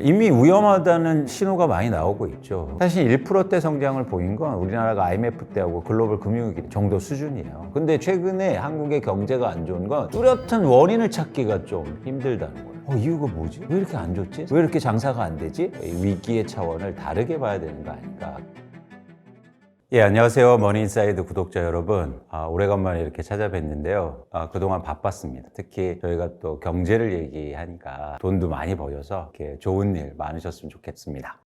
이미 위험하다는 신호가 많이 나오고 있죠. 사실 1%대 성장을 보인 건 우리나라가 IMF 때하고 글로벌 금융위기 정도 수준이에요. 근데 최근에 한국의 경제가 안 좋은 건 뚜렷한 원인을 찾기가 좀 힘들다는 거예요. 이유가 뭐지? 왜 이렇게 안 좋지? 왜 이렇게 장사가 안 되지? 위기의 차원을 다르게 봐야 되는 거 아닐까? 예, 안녕하세요. 머니인사이드 구독자 여러분. 오래간만에 이렇게 찾아뵀는데요. 그동안 바빴습니다. 특히 저희가 또 경제를 얘기하니까 돈도 많이 벌어서 이렇게 좋은 일 많으셨으면 좋겠습니다.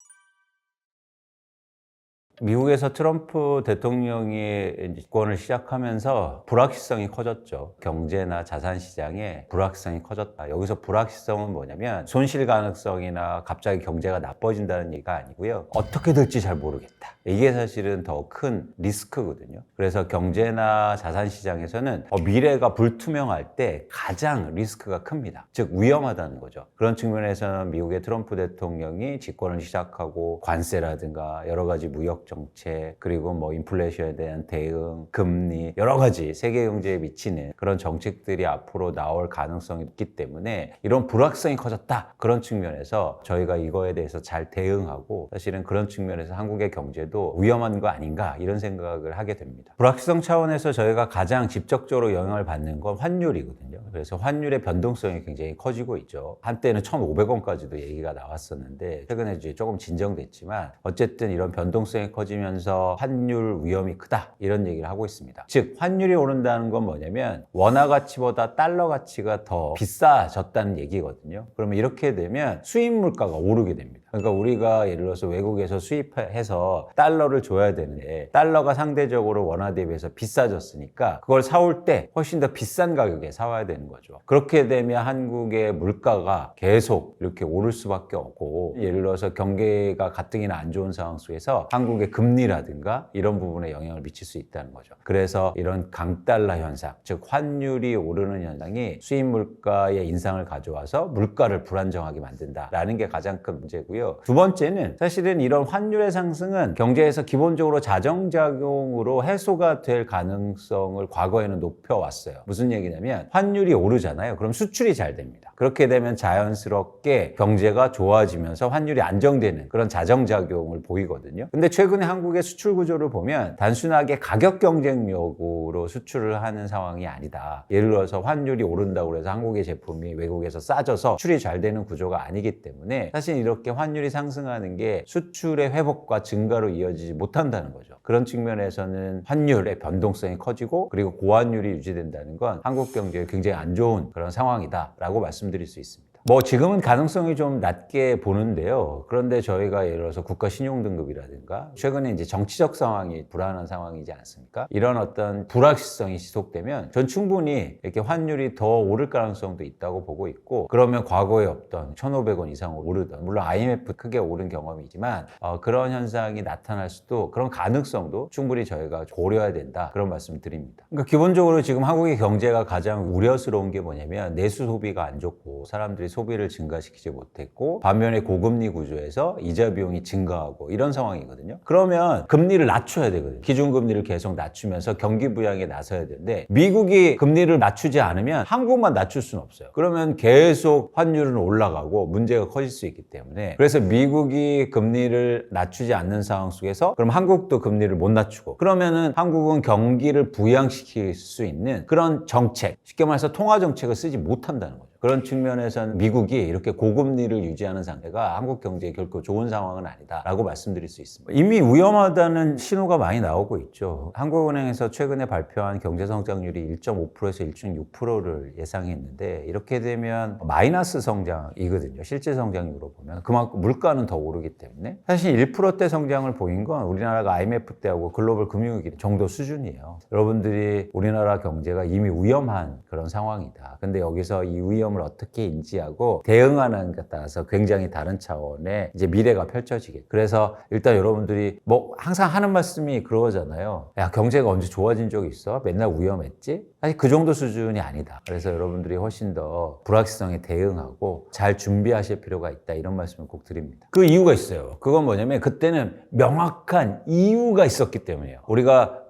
미국에서 트럼프 대통령이 집권을 시작하면서 불확실성이 커졌죠. 경제나 자산 시장에 불확실성이 커졌다. 여기서 불확실성은 뭐냐면 손실 가능성이나 갑자기 경제가 나빠진다는 얘기가 아니고요. 어떻게 될지 잘 모르겠다. 이게 사실은 더 큰 리스크거든요. 그래서 경제나 자산 시장에서는 미래가 불투명할 때 가장 리스크가 큽니다. 즉 위험하다는 거죠. 그런 측면에서는 미국의 트럼프 대통령이 집권을 시작하고 관세라든가 여러 가지 무역 정책, 그리고 인플레이션에 대한 대응, 금리, 여러 가지 세계 경제에 미치는 그런 정책들이 앞으로 나올 가능성이 있기 때문에 이런 불확실성이 커졌다. 그런 측면에서 저희가 이거에 대해서 잘 대응하고 사실은 그런 측면에서 한국의 경제도 위험한 거 아닌가 이런 생각을 하게 됩니다. 불확실성 차원에서 저희가 가장 직접적으로 영향을 받는 건 환율이거든요. 그래서 환율의 변동성이 굉장히 커지고 있죠. 한때는 1,500원까지도 얘기가 나왔었는데 최근에 이제 조금 진정됐지만 어쨌든 이런 변동성이 커지면서 환율 위험이 크다 이런 얘기를 하고 있습니다. 즉 환율이 오른다는 건 뭐냐면 원화 가치보다 달러 가치가 더 비싸졌다는 얘기거든요. 그러면 이렇게 되면 수입 물가가 오르게 됩니다. 그러니까 우리가 예를 들어서 외국에서 수입해서 달러를 줘야 되는데 달러가 상대적으로 원화 대비해서 비싸졌으니까 그걸 사올 때 훨씬 더 비싼 가격에 사와야 되는 거죠. 그렇게 되면 한국의 물가가 계속 이렇게 오를 수밖에 없고 예를 들어서 경기가 가뜩이나 안 좋은 상황 속에서 한국의 금리라든가 이런 부분에 영향을 미칠 수 있다는 거죠. 그래서 이런 강달러 현상, 즉 환율이 오르는 현상이 수입 물가의 인상을 가져와서 물가를 불안정하게 만든다라는 게 가장 큰 문제고요. 두 번째는 사실은 이런 환율의 상승은 경제에서 기본적으로 자정작용으로 해소가 될 가능성을 과거에는 높여왔어요. 무슨 얘기냐면 환율이 오르잖아요. 그럼 수출이 잘 됩니다. 그렇게 되면 자연스럽게 경제가 좋아지면서 환율이 안정되는 그런 자정작용을 보이거든요. 근데 최근에 한국의 수출 구조를 보면 단순하게 가격 경쟁력으로 수출을 하는 상황이 아니다. 예를 들어서 환율이 오른다고 해서 한국의 제품이 외국에서 싸져서 수출이 잘 되는 구조가 아니기 때문에 사실 이렇게 환율이 상승하는 게 수출의 회복과 증가로 이어지지 못한다는 거죠. 그런 측면에서는 환율의 변동성이 커지고 그리고 고환율이 유지된다는 건 한국 경제에 굉장히 안 좋은 그런 상황이다라고 말씀드릴 수 있습니다. 지금은 가능성이 좀 낮게 보는데요. 그런데 저희가 예를 들어서 국가 신용등급이라든가 최근에 이제 정치적 상황이 불안한 상황이지 않습니까? 이런 어떤 불확실성이 지속되면 전 충분히 이렇게 환율이 더 오를 가능성도 있다고 보고 있고 그러면 과거에 없던 1,500원 이상 오르던 물론 IMF 크게 오른 경험이지만 그런 현상이 나타날 수도 그런 가능성도 충분히 저희가 고려해야 된다 그런 말씀을 드립니다. 그러니까 기본적으로 지금 한국의 경제가 가장 우려스러운 게 뭐냐면 내수 소비가 안 좋고 사람들이 소비를 증가시키지 못했고 반면에 고금리 구조에서 이자 비용이 증가하고 이런 상황이거든요. 그러면 금리를 낮춰야 되거든요. 기준금리를 계속 낮추면서 경기 부양에 나서야 되는데 미국이 금리를 낮추지 않으면 한국만 낮출 수는 없어요. 그러면 계속 환율은 올라가고 문제가 커질 수 있기 때문에 그래서 미국이 금리를 낮추지 않는 상황 속에서 그럼 한국도 금리를 못 낮추고 그러면은 한국은 경기를 부양시킬 수 있는 그런 정책, 쉽게 말해서 통화 정책을 쓰지 못한다는 거죠. 그런 측면에서는 미국이 이렇게 고금리를 유지하는 상태가 한국 경제에 결코 좋은 상황은 아니다라고 말씀드릴 수 있습니다. 이미 위험하다는 신호가 많이 나오고 있죠. 한국은행에서 최근에 발표한 경제성장률이 1.5%에서 1.6%를 예상했는데 이렇게 되면 마이너스 성장이거든요. 실제 성장률로 보면 그만큼 물가는 더 오르기 때문에 사실 1%대 성장을 보인 건 우리나라가 IMF 때하고 글로벌 금융위기 정도 수준이에요. 여러분들이 우리나라 경제가 이미 위험한 그런 상황이다. 근데 여기서 이 위험 을 어떻게 인지하고 대응하는 것에 따라서 굉장히 다른 차원의 이제 미래가 펼쳐지게. 그래서 일단 여러분들이 항상 하는 말씀이 그러잖아요. 야, 경제가 언제 좋아진 적이 있어? 맨날 위험했지? 사실 그 정도 수준이 아니다. 그래서 여러분들이 훨씬 더 불확실성에 대응하고 잘 준비하실 필요가 있다. 이런 말씀을 꼭 드립니다. 그 이유가 있어요. 그건 뭐냐면 그때는 명확한 이유가 있었기 때문이에요. 우리가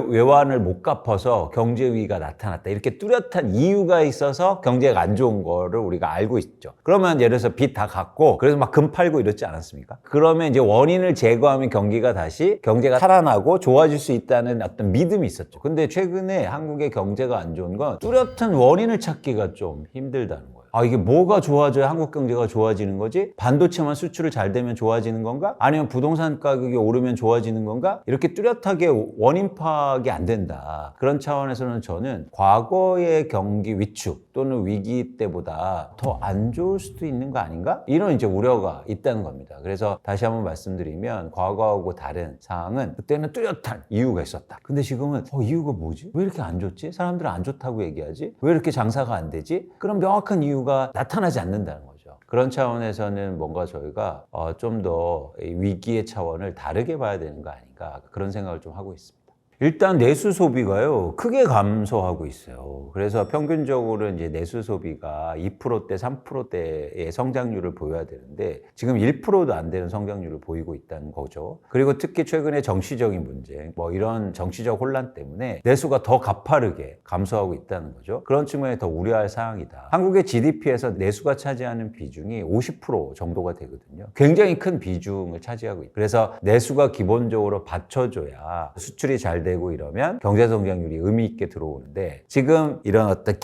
외환을 못 갚아서 경제 위기가 나타났다. 이렇게 뚜렷한 이유가 있어서 경제가 안 좋은 거를 우리가 알고 있죠. 그러면 예를 들어서 빚 다 갚고 그래서 막 금 팔고 이렇지 않았습니까? 그러면 이제 원인을 제거하면 경기가 다시 경제가 살아나고 좋아질 수 있다는 어떤 믿음이 있었죠. 근데 최근에 한국의 경제가 안 좋은 건 뚜렷한 원인을 찾기가 좀 힘들다는 거예요. 아, 이게 뭐가 좋아져야 한국 경제가 좋아지는 거지? 반도체만 수출을 잘 되면 좋아지는 건가? 아니면 부동산 가격이 오르면 좋아지는 건가? 이렇게 뚜렷하게 원인 파악이 안 된다. 그런 차원에서는 저는 과거의 경기 위축 또는 위기 때보다 더 안 좋을 수도 있는 거 아닌가? 이런 이제 우려가 있다는 겁니다. 그래서 다시 한번 말씀드리면 과거하고 다른 상황은 그때는 뚜렷한 이유가 있었다. 근데 지금은 이유가 뭐지? 왜 이렇게 안 좋지? 사람들은 안 좋다고 얘기하지? 왜 이렇게 장사가 안 되지? 그럼 명확한 이유가 나타나지 않는다는 거죠. 그런 차원에서는 뭔가 저희가 좀 더 위기의 차원을 다르게 봐야 되는 거 아닌가 그런 생각을 좀 하고 있습니다. 일단 내수 소비가요 크게 감소하고 있어요. 그래서 평균적으로 이제 내수 소비가 2%대, 3%대의 성장률을 보여야 되는데 지금 1%도 안 되는 성장률을 보이고 있다는 거죠. 그리고 특히 최근에 정치적인 문제, 뭐 이런 정치적 혼란 때문에 내수가 더 가파르게 감소하고 있다는 거죠. 그런 측면에 더 우려할 사항이다. 한국의 GDP에서 내수가 차지하는 비중이 50% 정도가 되거든요. 굉장히 큰 비중을 차지하고 있다. 그래서 내수가 기본적으로 받쳐줘야 수출이 잘 되고 이러면 경제 성장률이 의미 있게 들어오는데 지금 이런 어떤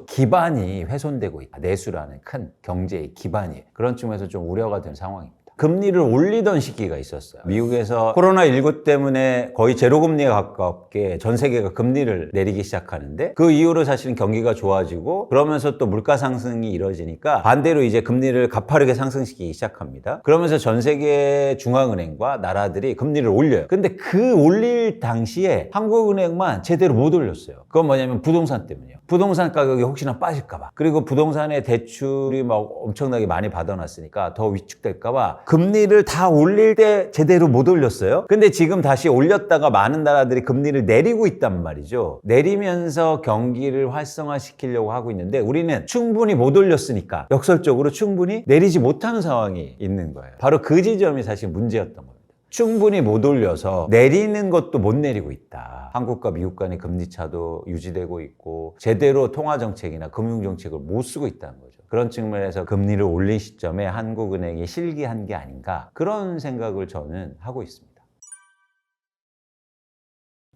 기반이 훼손되고 있다. 내수라는 큰 경제의 기반이 그런 측면에서 좀 우려가 된 상황입니다. 금리를 올리던 시기가 있었어요. 미국에서 코로나19 때문에 거의 제로금리에 가깝게 전 세계가 금리를 내리기 시작하는데 그 이후로 사실은 경기가 좋아지고 그러면서 또 물가 상승이 이루어지니까 반대로 이제 금리를 가파르게 상승시키기 시작합니다. 그러면서 전 세계 중앙은행과 나라들이 금리를 올려요. 근데 그 올릴 당시에 한국은행만 제대로 못 올렸어요. 그건 뭐냐면 부동산 때문이에요. 부동산 가격이 혹시나 빠질까 봐. 그리고 부동산의 대출이 막 엄청나게 많이 받아놨으니까 더 위축될까 봐 금리를 다 올릴 때 제대로 못 올렸어요. 근데 지금 다시 올렸다가 많은 나라들이 금리를 내리고 있단 말이죠. 내리면서 경기를 활성화시키려고 하고 있는데 우리는 충분히 못 올렸으니까 역설적으로 충분히 내리지 못하는 상황이 있는 거예요. 바로 그 지점이 사실 문제였던 겁니다. 충분히 못 올려서 내리는 것도 못 내리고 있다. 한국과 미국 간의 금리 차도 유지되고 있고 제대로 통화정책이나 금융정책을 못 쓰고 있다는 거죠. 그런 측면에서 금리를 올린 시점에 한국은행이 실기한 게 아닌가 그런 생각을 저는 하고 있습니다.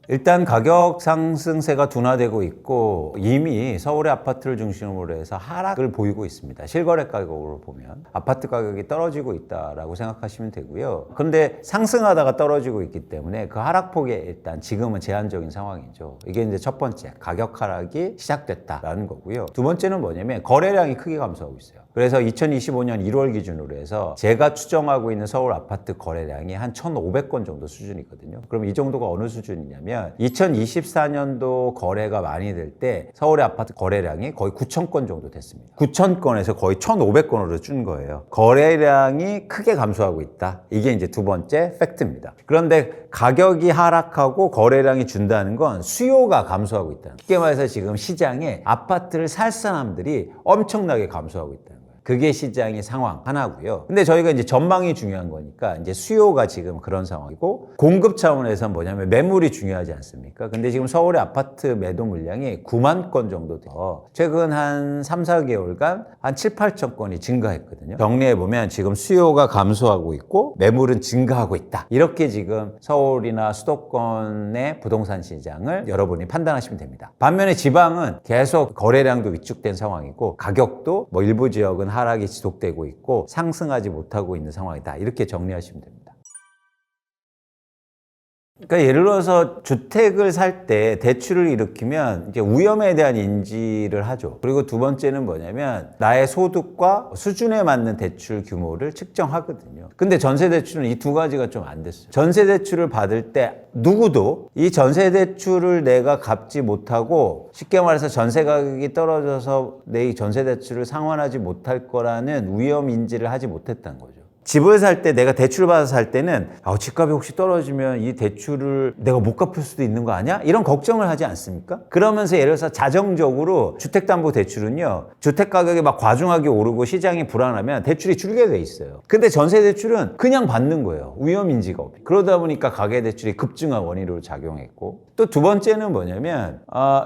일단 가격 상승세가 둔화되고 있고 이미 서울의 아파트를 중심으로 해서 하락을 보이고 있습니다. 실거래 가격으로 보면 아파트 가격이 떨어지고 있다라고 생각하시면 되고요. 그런데 상승하다가 떨어지고 있기 때문에 그 하락폭이 일단 지금은 제한적인 상황이죠. 이게 이제 첫 번째 가격 하락이 시작됐다라는 거고요. 두 번째는 뭐냐면 거래량이 크게 감소하고 있어요. 그래서 2025년 1월 기준으로 해서 제가 추정하고 있는 서울 아파트 거래량이 한 1,500건 정도 수준이거든요. 그럼 이 정도가 어느 수준이냐면 2024년도 거래가 많이 될 때 서울의 아파트 거래량이 거의 9,000건 정도 됐습니다. 9,000건에서 거의 1,500건으로 준 거예요. 거래량이 크게 감소하고 있다. 이게 이제 두 번째 팩트입니다. 그런데 가격이 하락하고 거래량이 준다는 건 수요가 감소하고 있다는 거예요. 쉽게 말해서 지금 시장에 아파트를 살 사람들이 엄청나게 감소하고 있다는 거예요. 그게 시장의 상황 하나고요. 근데 저희가 이제 전망이 중요한 거니까 이제 수요가 지금 그런 상황이고 공급 차원에서는 뭐냐면 매물이 중요하지 않습니까? 근데 지금 서울의 아파트 매도 물량이 9만 건 정도 돼요. 최근 한 3, 4개월간 한 7, 8천 건이 증가했거든요. 정리해 보면 지금 수요가 감소하고 있고 매물은 증가하고 있다. 이렇게 지금 서울이나 수도권의 부동산 시장을 여러분이 판단하시면 됩니다. 반면에 지방은 계속 거래량도 위축된 상황이고 가격도 뭐 일부 지역은 하락이 지속되고 있고 상승하지 못하고 있는 상황이다. 이렇게 정리하시면 됩니다. 그러니까 예를 들어서 주택을 살 때 대출을 일으키면 이제 위험에 대한 인지를 하죠. 그리고 두 번째는 뭐냐면 나의 소득과 수준에 맞는 대출 규모를 측정하거든요. 근데 전세 대출은 이 두 가지가 좀 안 됐어요. 전세 대출을 받을 때 누구도 이 전세 대출을 내가 갚지 못하고 쉽게 말해서 전세 가격이 떨어져서 내 이 전세 대출을 상환하지 못할 거라는 위험 인지를 하지 못했다는 거죠. 집을 살 때 내가 대출을 받아서 살 때는 집값이 혹시 떨어지면 이 대출을 내가 못 갚을 수도 있는 거 아니야? 이런 걱정을 하지 않습니까? 그러면서 예를 들어서 자정적으로 주택담보대출은요, 주택 가격이 막 과중하게 오르고 시장이 불안하면 대출이 줄게 돼 있어요. 근데 전세대출은 그냥 받는 거예요. 위험인지가 없이. 그러다 보니까 가계대출이 급증한 원인으로 작용했고, 또 두 번째는 뭐냐면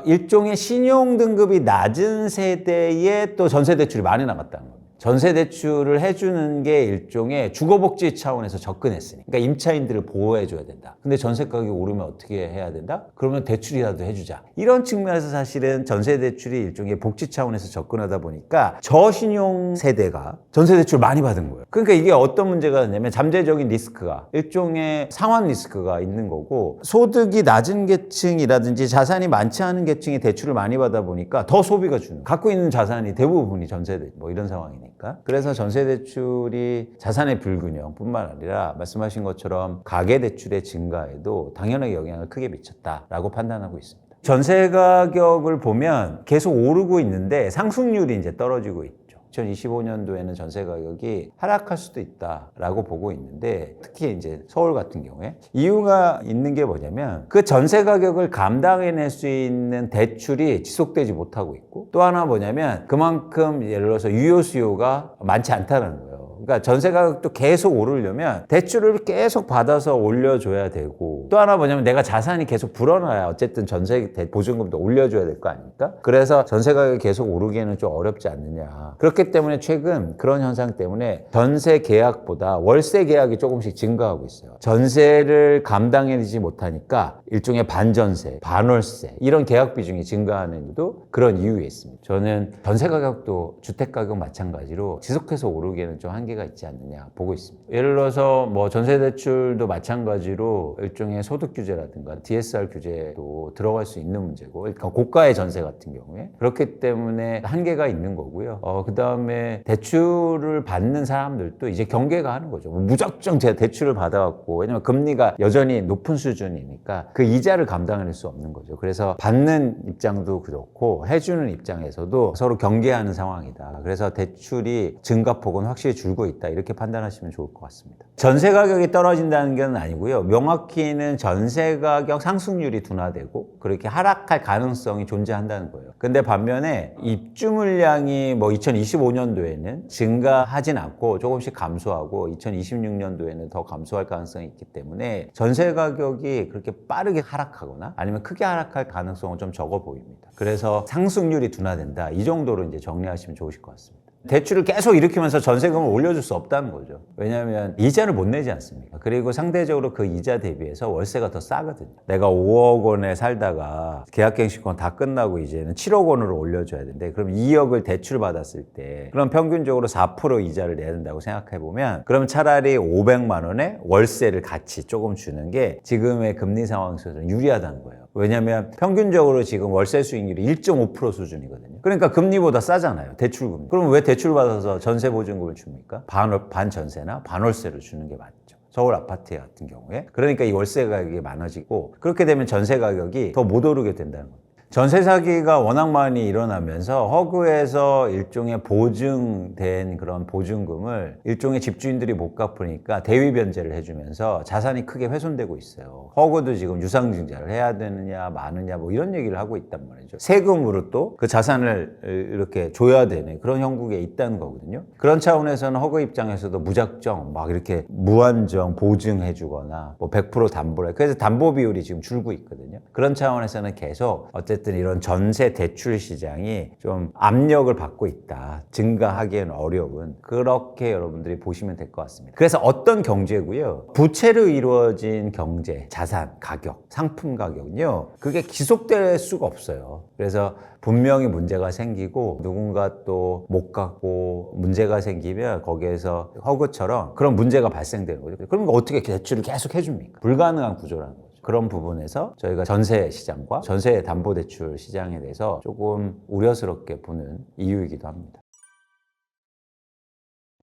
일종의 신용등급이 낮은 세대에 또 전세대출이 많이 나갔다는 겁니다. 전세대출을 해주는 게 일종의 주거복지 차원에서 접근했으니, 그러니까 임차인들을 보호해줘야 된다. 근데 전세가격이 오르면 어떻게 해야 된다? 그러면 대출이라도 해주자. 이런 측면에서 사실은 전세대출이 일종의 복지 차원에서 접근하다 보니까 저신용 세대가 전세대출 많이 받은 거예요. 그러니까 이게 어떤 문제가 있냐면 잠재적인 리스크가, 일종의 상환 리스크가 있는 거고, 소득이 낮은 계층이라든지 자산이 많지 않은 계층이 대출을 많이 받아 보니까 더 소비가 주는, 갖고 있는 자산이 대부분이 전세대, 뭐 이런 상황이니까. 그래서 전세대출이 자산의 불균형뿐만 아니라 말씀하신 것처럼 가계대출의 증가에도 당연하게 영향을 크게 미쳤다라고 판단하고 있습니다. 전세 가격을 보면 계속 오르고 있는데 상승률이 이제 떨어지고 있죠. 2025년도에는 전세 가격이 하락할 수도 있다라고 보고 있는데, 특히 이제 서울 같은 경우에 이유가 있는 게 뭐냐면 그 전세 가격을 감당해낼 수 있는 대출이 지속되지 못하고 있고, 또 하나 뭐냐면 그만큼 예를 들어서 유효 수요가 많지 않다는 거예요. 그러니까 전세 가격도 계속 오르려면 대출을 계속 받아서 올려줘야 되고, 또 하나 뭐냐면 내가 자산이 계속 불어나야 어쨌든 전세 보증금도 올려줘야 될 거 아닙니까? 그래서 전세 가격이 계속 오르기에는 좀 어렵지 않느냐. 그렇기 때문에 최근 그런 현상 때문에 전세 계약보다 월세 계약이 조금씩 증가하고 있어요. 전세를 감당해내지 못하니까 일종의 반전세, 반월세 이런 계약 비중이 증가하는 것도 그런 이유에 있습니다. 저는 전세 가격도 주택 가격 마찬가지로 지속해서 오르기에는 좀 한계가 있지 않느냐 보고 있습니다. 예를 들어서 뭐 전세대출도 마찬가지로 일종의 소득 규제라든가 DSR 규제도 들어갈 수 있는 문제고, 그러니까 고가의 전세 같은 경우에 그렇기 때문에 한계가 있는 거고요. 그 다음에 대출을 받는 사람들도 이제 경계가 하는 거죠. 무작정 제가 대출을 받아갖고, 왜냐면 금리가 여전히 높은 수준이니까 그 이자를 감당할 수 없는 거죠. 그래서 받는 입장도 그렇고 해주는 입장에서도 서로 경계하는 상황이다. 그래서 대출이 증가폭은 확실히 줄고 있다, 이렇게 판단하시면 좋을 것 같습니다. 전세 가격이 떨어진다는 건 아니고요. 명확히는 전세 가격 상승률이 둔화되고 그렇게 하락할 가능성이 존재한다는 거예요. 근데 반면에 입주 물량이 뭐 2025년도에는 증가하진 않고 조금씩 감소하고 2026년도에는 더 감소할 가능성이 있기 때문에 전세 가격이 그렇게 빠르게 하락하거나 아니면 크게 하락할 가능성은 좀 적어 보입니다. 그래서 상승률이 둔화된다, 이 정도로 이제 정리하시면 좋으실 것 같습니다. 대출을 계속 일으키면서 전세금을 올려줄 수 없다는 거죠. 왜냐하면 이자를 못 내지 않습니까? 그리고 상대적으로 그 이자 대비해서 월세가 더 싸거든요. 내가 5억 원에 살다가 계약갱신권 다 끝나고 이제는 7억 원으로 올려줘야 되는데, 그럼 2억을 대출 받았을 때 그럼 평균적으로 4% 이자를 내야 된다고 생각해보면, 그럼 차라리 500만 원에 월세를 같이 조금 주는 게 지금의 금리 상황에서 좀 유리하다는 거예요. 왜냐하면 평균적으로 지금 월세 수익률이 1.5% 수준이거든요. 그러니까 금리보다 싸잖아요, 대출금리. 그럼 왜 대출 받아서 전세 보증금을 줍니까? 반전세나 반월세를 주는 게 맞죠. 서울 아파트 같은 경우에. 그러니까 이 월세 가격이 많아지고, 그렇게 되면 전세 가격이 더 못 오르게 된다는 겁니다. 전세 사기가 워낙 많이 일어나면서 허그에서 일종의 보증된 그런 보증금을 일종의 집주인들이 못 갚으니까 대위 변제를 해주면서 자산이 크게 훼손되고 있어요. 허그도 지금 유상증자를 해야 되느냐 마느냐 뭐 이런 얘기를 하고 있단 말이죠. 세금으로 또 그 자산을 이렇게 줘야 되는 그런 형국에 있다는 거거든요. 그런 차원에서는 허그 입장에서도 무작정 막 이렇게 무한정 보증해주거나 뭐 100% 담보를, 그래서 담보 비율이 지금 줄고 있거든요. 그런 차원에서는 계속 어쨌든 이런 전세 대출 시장이 좀 압력을 받고 있다, 증가하기에는 어려운, 그렇게 여러분들이 보시면 될 것 같습니다. 그래서 어떤 경제고요, 부채로 이루어진 경제, 자산 가격, 상품 가격은요, 그게 지속될 수가 없어요. 그래서 분명히 문제가 생기고 누군가 또 못 갚고 문제가 생기면 거기에서 허그처럼 그런 문제가 발생되는 거죠. 그럼 어떻게 대출을 계속 해줍니까? 불가능한 구조라는 거죠. 그런 부분에서 저희가 전세 시장과 전세 담보대출 시장에 대해서 조금 우려스럽게 보는 이유이기도 합니다.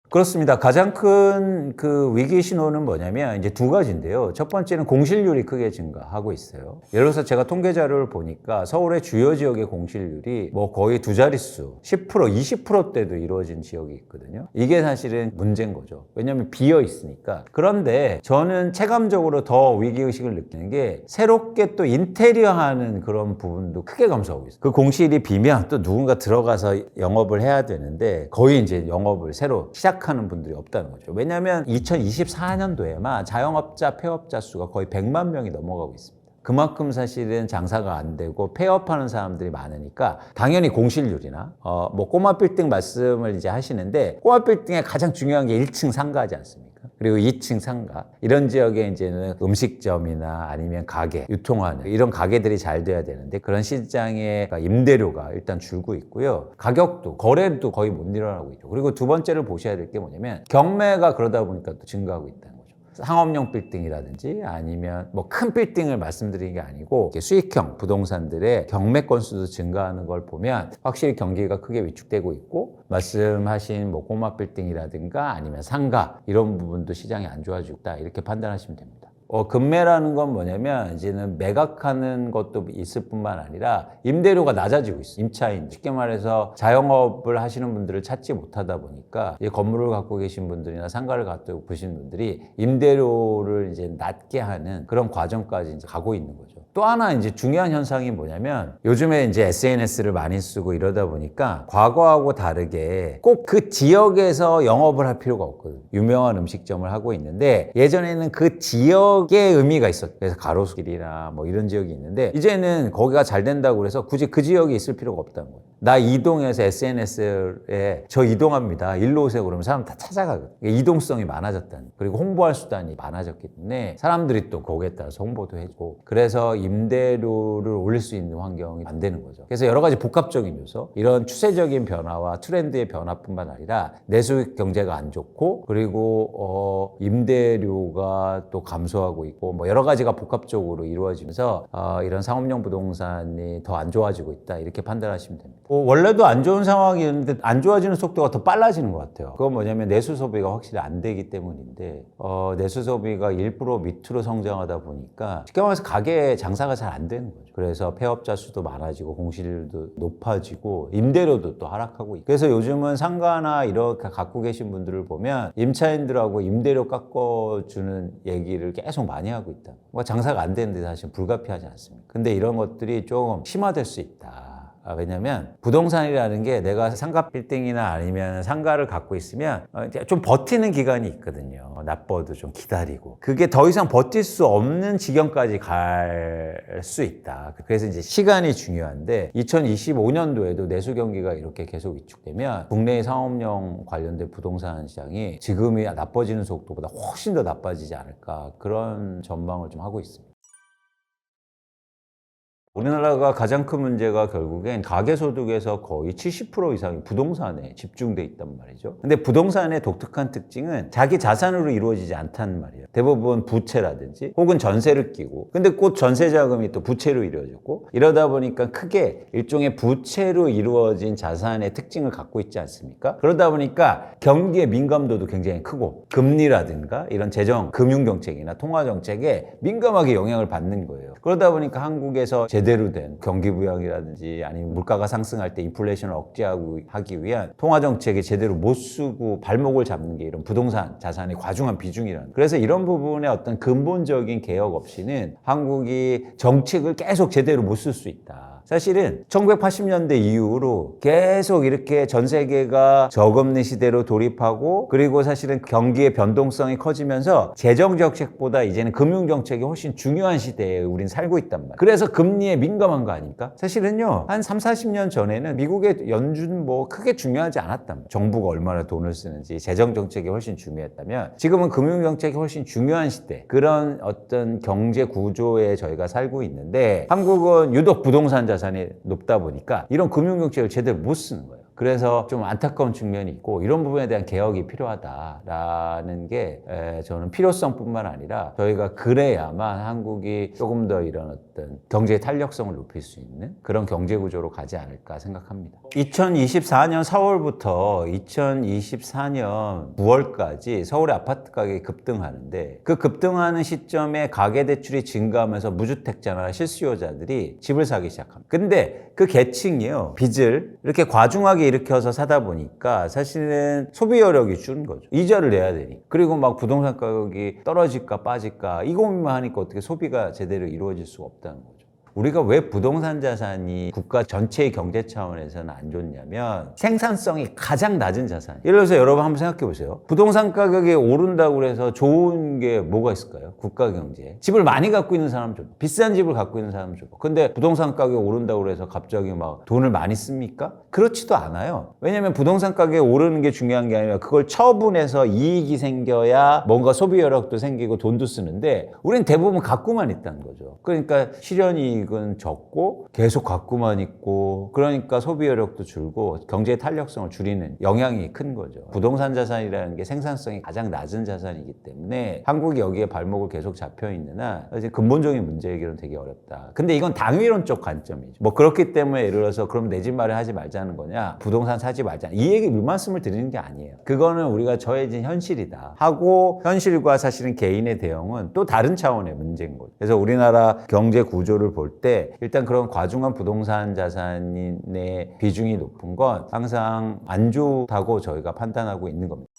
그렇습니다. 가장 큰 그 위기 신호는 뭐냐면 이제 두 가지인데요. 첫 번째는 공실률이 크게 증가하고 있어요. 예를 들어서 제가 통계 자료를 보니까 서울의 주요 지역의 공실률이 뭐 거의 두 자릿수, 10%, 20%대도 이루어진 지역이 있거든요. 이게 사실은 문제인 거죠. 왜냐하면 비어 있으니까. 그런데 저는 체감적으로 더 위기의식을 느끼는 게 새롭게 또 인테리어 하는 그런 부분도 크게 감소하고 있어요. 그 공실이 비면 또 누군가 들어가서 영업을 해야 되는데 거의 이제 영업을 새로 시작하는 분들이 없다는 거죠. 왜냐하면 2024년도에만 자영업자, 폐업자 수가 거의 100만 명이 넘어가고 있습니다. 그만큼 사실은 장사가 안 되고 폐업하는 사람들이 많으니까 당연히 공실률이나 뭐 꼬마 빌딩 말씀을 이제 하시는데 꼬마 빌딩의 가장 중요한 게 1층 상가지 않습니까? 그리고 2층 상가 이런 지역에 이제는 음식점이나 아니면 가게 유통하는 이런 가게들이 잘 돼야 되는데 그런 시장의 임대료가 일단 줄고 있고요. 가격도 거래도 거의 못 일어나고 있죠. 그리고 두 번째를 보셔야 될 게 뭐냐면 경매가 그러다 보니까 또 증가하고 있다는 거죠. 상업용 빌딩이라든지 아니면 뭐 큰 빌딩을 말씀드리는 게 아니고 수익형 부동산들의 경매 건수도 증가하는 걸 보면 확실히 경기가 크게 위축되고 있고 말씀하신 뭐 꼬마 빌딩이라든가 아니면 상가 이런 부분도 시장이 안 좋아지고 있다 이렇게 판단하시면 됩니다. 급매라는 건 뭐냐면 이제는 매각하는 것도 있을 뿐만 아니라 임대료가 낮아지고 있어요. 임차인 쉽게 말해서 자영업을 하시는 분들을 찾지 못하다 보니까 이 건물을 갖고 계신 분들이나 상가를 갖고 계신 분들이 임대료를 이제 낮게 하는 그런 과정까지 이제 가고 있는 거죠. 또 하나 이제 중요한 현상이 뭐냐면 요즘에 이제 SNS를 많이 쓰고 이러다 보니까 과거하고 다르게 꼭 그 지역에서 영업을 할 필요가 없거든요. 유명한 음식점을 하고 있는데 예전에는 그 지역의 의미가 있었어요. 그래서 가로수길이나 뭐 이런 지역이 있는데 이제는 거기가 잘 된다고 그래서 굳이 그 지역에 있을 필요가 없다는 거예요. 나 이동해서 SNS에 저 이동합니다. 일로 오세요. 그러면 사람 다 찾아가거든요. 이동성이 많아졌다는. 그리고 홍보할 수단이 많아졌기 때문에 사람들이 또 거기에 따라서 홍보도 해주고 그래서 임대료를 올릴 수 있는 환경이 안 되는 거죠. 그래서 여러 가지 복합적인 요소, 이런 추세적인 변화와 트렌드의 변화뿐만 아니라 내수 경제가 안 좋고 그리고 임대료가 또 감소하고 있고 뭐 여러 가지가 복합적으로 이루어지면서 이런 상업용 부동산이 더 안 좋아지고 있다 이렇게 판단하시면 됩니다. 원래도 안 좋은 상황이었는데 안 좋아지는 속도가 더 빨라지는 것 같아요. 그건 뭐냐면 내수 소비가 확실히 안 되기 때문인데 내수 소비가 1% 밑으로 성장하다 보니까 쉽게 말해서 가게 장사가 잘 안 되는 거죠. 그래서 폐업자 수도 많아지고 공실률도 높아지고 임대료도 또 하락하고 있고 그래서 요즘은 상가나 이렇게 갖고 계신 분들을 보면 임차인들하고 임대료 깎아주는 얘기를 계속 많이 하고 있다. 장사가 안 되는데 사실 불가피하지 않습니까? 근데 이런 것들이 좀 심화될 수 있다. 왜냐면 부동산이라는 게 내가 상가 빌딩이나 아니면 상가를 갖고 있으면 좀 버티는 기간이 있거든요. 나빠도 좀 기다리고 그게 더 이상 버틸 수 없는 지경까지 갈 수 있다. 그래서 이제 시간이 중요한데 2025년도에도 내수 경기가 이렇게 계속 위축되면 국내의 상업용 관련된 부동산 시장이 지금이 나빠지는 속도보다 훨씬 더 나빠지지 않을까 그런 전망을 좀 하고 있습니다. 우리나라가 가장 큰 문제가 결국엔 가계소득에서 거의 70% 이상이 부동산에 집중돼 있단 말이죠. 근데 부동산의 독특한 특징은 자기 자산으로 이루어지지 않다는 말이에요. 대부분 부채라든지 혹은 전세를 끼고 근데 곧 전세 자금이 또 부채로 이루어졌고 이러다 보니까 크게 일종의 부채로 이루어진 자산의 특징을 갖고 있지 않습니까? 그러다 보니까 경기의 민감도도 굉장히 크고 금리라든가 이런 재정, 금융정책이나 통화정책에 민감하게 영향을 받는 거예요. 그러다 보니까 한국에서 제대로 된 경기 부양이라든지 아니면 물가가 상승할 때 인플레이션을 억제하기 위한 통화 정책이 제대로 못 쓰고 발목을 잡는 게 이런 부동산 자산의 과중한 비중이라는. 그래서 이런 부분에 어떤 근본적인 개혁 없이는 한국이 정책을 계속 제대로 못 쓸 수 있다. 사실은 1980년대 이후로 계속 이렇게 전 세계가 저금리 시대로 돌입하고 그리고 사실은 경기의 변동성이 커지면서 재정정책보다 이제는 금융정책이 훨씬 중요한 시대에 우린 살고 있단 말이에요. 그래서 금리에 민감한 거 아닙니까? 사실은요 한 3, 40년 전에는 미국의 연준 뭐 크게 중요하지 않았단 말이에요. 정부가 얼마나 돈을 쓰는지 재정정책이 훨씬 중요했다면 지금은 금융정책이 훨씬 중요한 시대 그런 어떤 경제 구조에 저희가 살고 있는데 한국은 유독 부동산 자산이 높다 보니까 이런 금융정책을 제대로 못 쓰는 거예요. 그래서 좀 안타까운 측면이 있고 이런 부분에 대한 개혁이 필요하다라는 게 저는 필요성뿐만 아니라 저희가 그래야만 한국이 조금 더 이런 어떤 경제의 탄력성을 높일 수 있는 그런 경제 구조로 가지 않을까 생각합니다. 2024년 4월부터 2024년 9월까지 서울의 아파트 가격이 급등하는데 그 급등하는 시점에 가계대출이 증가하면서 무주택자나 실수요자들이 집을 사기 시작합니다. 근데 그 계층이요, 빚을 이렇게 과중하게 일으켜서 사다 보니까 사실은 소비 여력이 줄은 거죠. 이자를 내야 되니. 그리고 막 부동산 가격이 떨어질까 빠질까 이 고민만 하니까 어떻게 소비가 제대로 이루어질 수가 없다는 거죠. 우리가 왜 부동산 자산이 국가 전체의 경제 차원에서는 안 좋냐면 생산성이 가장 낮은 자산. 예를 들어서 여러분 한번 생각해 보세요. 부동산 가격이 오른다고 해서 좋은 게 뭐가 있을까요? 국가 경제에. 집을 많이 갖고 있는 사람 좋고 비싼 집을 갖고 있는 사람 좋고 근데 부동산 가격이 오른다고 해서 갑자기 막 돈을 많이 씁니까? 그렇지도 않아요. 왜냐면 부동산 가격이 오르는 게 중요한 게 아니라 그걸 처분해서 이익이 생겨야 뭔가 소비 여력도 생기고 돈도 쓰는데 우리는 대부분 갖고만 있다는 거죠. 그러니까 실현이익은 적고 계속 갖고만 있고 그러니까 소비 여력도 줄고 경제의 탄력성을 줄이는 영향이 큰 거죠. 부동산 자산이라는 게 생산성이 가장 낮은 자산이기 때문에 한국이 여기에 발목을 계속 잡혀 있는 한 근본적인 문제 해결은 되게 어렵다. 근데 이건 당위론적 관점이죠. 뭐 그렇기 때문에 예를 들어서 그럼 내 집 마련하지 말자는 거냐, 부동산 사지 말자 이 말씀을 드리는 게 아니에요. 그거는 우리가 처해진 현실이다 하고 현실과 사실은 개인의 대응은 또 다른 차원의 문제인 거죠. 그래서 우리나라 경제 구조를 볼 때 일단 그런 과중한 부동산 자산의 비중이 높은 건 항상 안 좋다고 저희가 판단하고 있는 겁니다.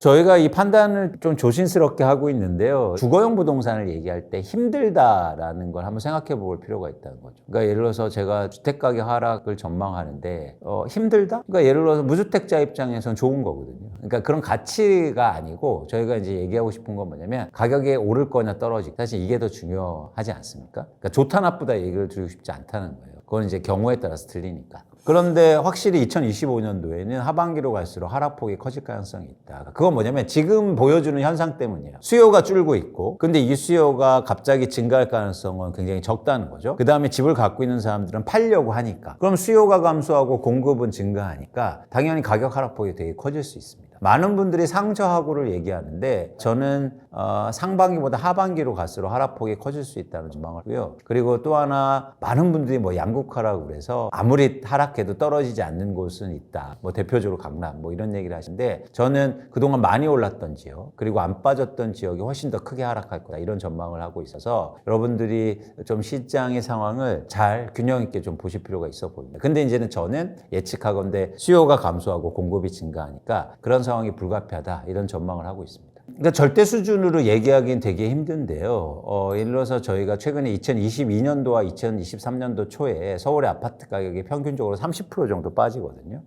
저희가 이 판단을 좀 조심스럽게 하고 있는데요. 주거용 부동산을 얘기할 때 힘들다라는 걸 한번 생각해 볼 필요가 있다는 거죠. 그러니까 예를 들어서 제가 주택가격 하락을 전망하는데 힘들다? 그러니까 예를 들어서 무주택자 입장에서는 좋은 거거든요. 그러니까 그런 가치가 아니고 저희가 이제 얘기하고 싶은 건 뭐냐면 가격이 오를 거냐 떨어질 거냐 사실 이게 더 중요하지 않습니까? 그러니까 좋다 나쁘다 얘기를 드리고 싶지 않다는 거예요. 그건 이제 경우에 따라서 틀리니까. 그런데 확실히 2025년도에는 하반기로 갈수록 하락폭이 커질 가능성이 있다. 그건 뭐냐면 지금 보여주는 현상 때문이에요. 수요가 줄고 있고 근데 이 수요가 갑자기 증가할 가능성은 굉장히 적다는 거죠. 그 다음에 집을 갖고 있는 사람들은 팔려고 하니까 그럼 수요가 감소하고 공급은 증가하니까 당연히 가격 하락폭이 되게 커질 수 있습니다. 많은 분들이 상저하고를 얘기하는데 저는 상반기보다 하반기로 갈수록 하락폭이 커질 수 있다는 전망을 하고요. 그리고 또 하나 많은 분들이 뭐 양극화라고 그래서 아무리 하락해도 떨어지지 않는 곳은 있다. 뭐 대표적으로 강남 뭐 이런 얘기를 하시는데 저는 그동안 많이 올랐던 지역 그리고 안 빠졌던 지역이 훨씬 더 크게 하락할 거다 이런 전망을 하고 있어서 여러분들이 좀 시장의 상황을 잘 균형 있게 좀 보실 필요가 있어 보입니다. 근데 이제는 저는 예측하건대 수요가 감소하고 공급이 증가하니까 그런 상황이 불가피하다 이런 전망을 하고 있습니다. 그러니까 절대 수준으로 얘기하기는 되게 힘든데요. 예를 들어서 저희가 최근에 2022년도와 2023년도 초에 서울의 아파트 가격이 평균적으로 30% 정도 빠지거든요.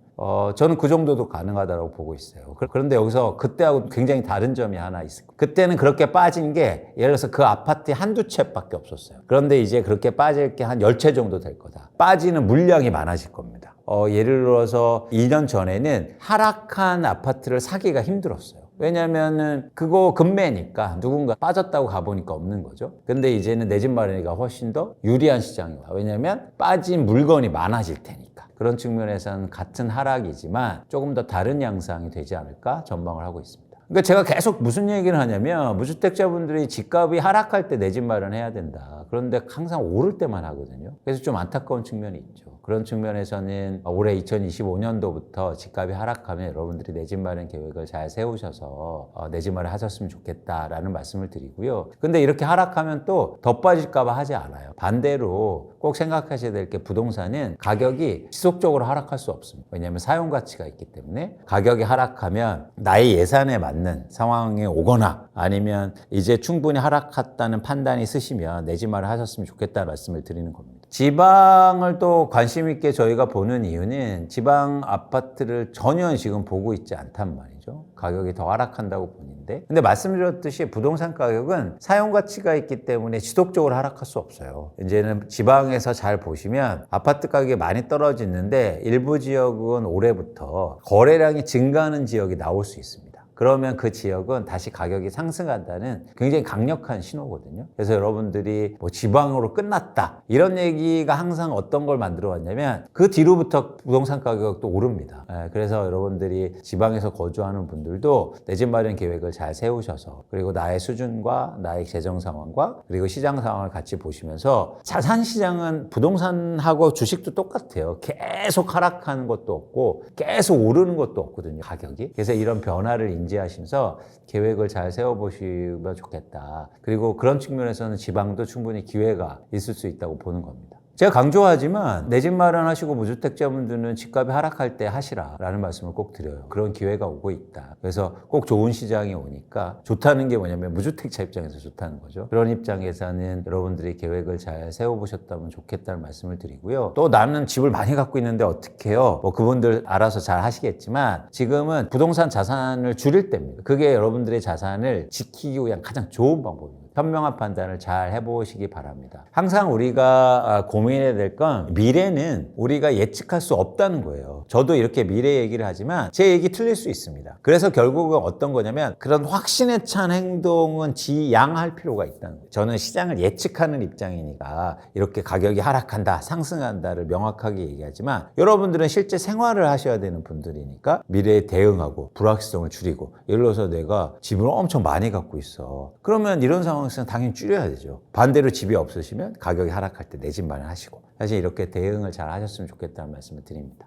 저는 그 정도도 가능하다고 보고 있어요. 그런데 여기서 그때하고 굉장히 다른 점이 하나 있어요. 그때는 그렇게 빠진 게 예를 들어서 그 아파트에 한두 채밖에 없었어요. 그런데 이제 그렇게 빠질 게 한 10채 정도 될 거다. 빠지는 물량이 많아질 겁니다. 예를 들어서 2년 전에는 하락한 아파트를 사기가 힘들었어요. 왜냐면은 그거 금매니까 누군가 빠졌다고 가보니까 없는 거죠. 근데 이제는 내 집 마련이가 훨씬 더 유리한 시장이에요. 왜냐면 빠진 물건이 많아질 테니까. 그런 측면에서는 같은 하락이지만 조금 더 다른 양상이 되지 않을까 전망을 하고 있습니다. 그러니까 제가 계속 무슨 얘기를 하냐면 무주택자분들이 집값이 하락할 때 내 집 마련해야 된다. 그런데 항상 오를 때만 하거든요. 그래서 좀 안타까운 측면이 있죠. 그런 측면에서는 올해 2025년도부터 집값이 하락하면 여러분들이 내 집 마련 계획을 잘 세우셔서 내 집 마련 하셨으면 좋겠다라는 말씀을 드리고요. 근데 이렇게 하락하면 또 더 빠질까 봐 하지 않아요. 반대로 꼭 생각하셔야 될 게 부동산은 가격이 지속적으로 하락할 수 없습니다. 왜냐하면 사용 가치가 있기 때문에 가격이 하락하면 나의 예산에 맞는 상황이 오거나 아니면 이제 충분히 하락했다는 판단이 있으시면 내 집 마련 하셨으면 좋겠다는 말씀을 드리는 겁니다. 지방을 또 관심 있게 저희가 보는 이유는 지방 아파트를 전혀 지금 보고 있지 않단 말이죠. 가격이 더 하락한다고 보는데 근데 말씀드렸듯이 부동산 가격은 사용 가치가 있기 때문에 지속적으로 하락할 수 없어요. 이제는 지방에서 잘 보시면 아파트 가격이 많이 떨어지는데 일부 지역은 올해부터 거래량이 증가하는 지역이 나올 수 있습니다. 그러면 그 지역은 다시 가격이 상승한다는 굉장히 강력한 신호거든요. 그래서 여러분들이 뭐 지방으로 끝났다 이런 얘기가 항상 어떤 걸 만들어 왔냐면 그 뒤로부터 부동산 가격도 오릅니다. 그래서 여러분들이 지방에서 거주하는 분들도 내 집 마련 계획을 잘 세우셔서 그리고 나의 수준과 나의 재정 상황과 그리고 시장 상황을 같이 보시면서 자산 시장은 부동산하고 주식도 똑같아요. 계속 하락하는 것도 없고 계속 오르는 것도 없거든요. 가격이. 그래서 이런 변화를 인지하시면서 계획을 잘 세워보시면 좋겠다. 그리고 그런 측면에서는 지방도 충분히 기회가 있을 수 있다고 보는 겁니다. 제가 강조하지만 내 집 마련하시고 무주택자분들은 집값이 하락할 때 하시라라는 말씀을 꼭 드려요. 그런 기회가 오고 있다. 그래서 꼭 좋은 시장이 오니까 좋다는 게 뭐냐면 무주택자 입장에서 좋다는 거죠. 그런 입장에서는 여러분들이 계획을 잘 세워보셨다면 좋겠다는 말씀을 드리고요. 또 나는 집을 많이 갖고 있는데 어떻게 해요? 뭐 그분들 알아서 잘 하시겠지만 지금은 부동산 자산을 줄일 때입니다. 그게 여러분들의 자산을 지키기 위한 가장 좋은 방법입니다. 현명한 판단을 잘 해보시기 바랍니다. 항상 우리가 고민해야 될 건 미래는 우리가 예측할 수 없다는 거예요. 저도 이렇게 미래 얘기를 하지만 제 얘기 틀릴 수 있습니다. 그래서 결국은 어떤 거냐면 그런 확신에 찬 행동은 지양할 필요가 있다는 거예요. 저는 시장을 예측하는 입장이니까 이렇게 가격이 하락한다, 상승한다를 명확하게 얘기하지만 여러분들은 실제 생활을 하셔야 되는 분들이니까 미래에 대응하고 불확실성을 줄이고 예를 들어서 내가 집을 엄청 많이 갖고 있어. 그러면 이런 상황에서는 당연히 줄여야 되죠. 반대로 집이 없으시면 가격이 하락할 때 내 집 마련하시고 사실 이렇게 대응을 잘 하셨으면 좋겠다는 말씀을 드립니다.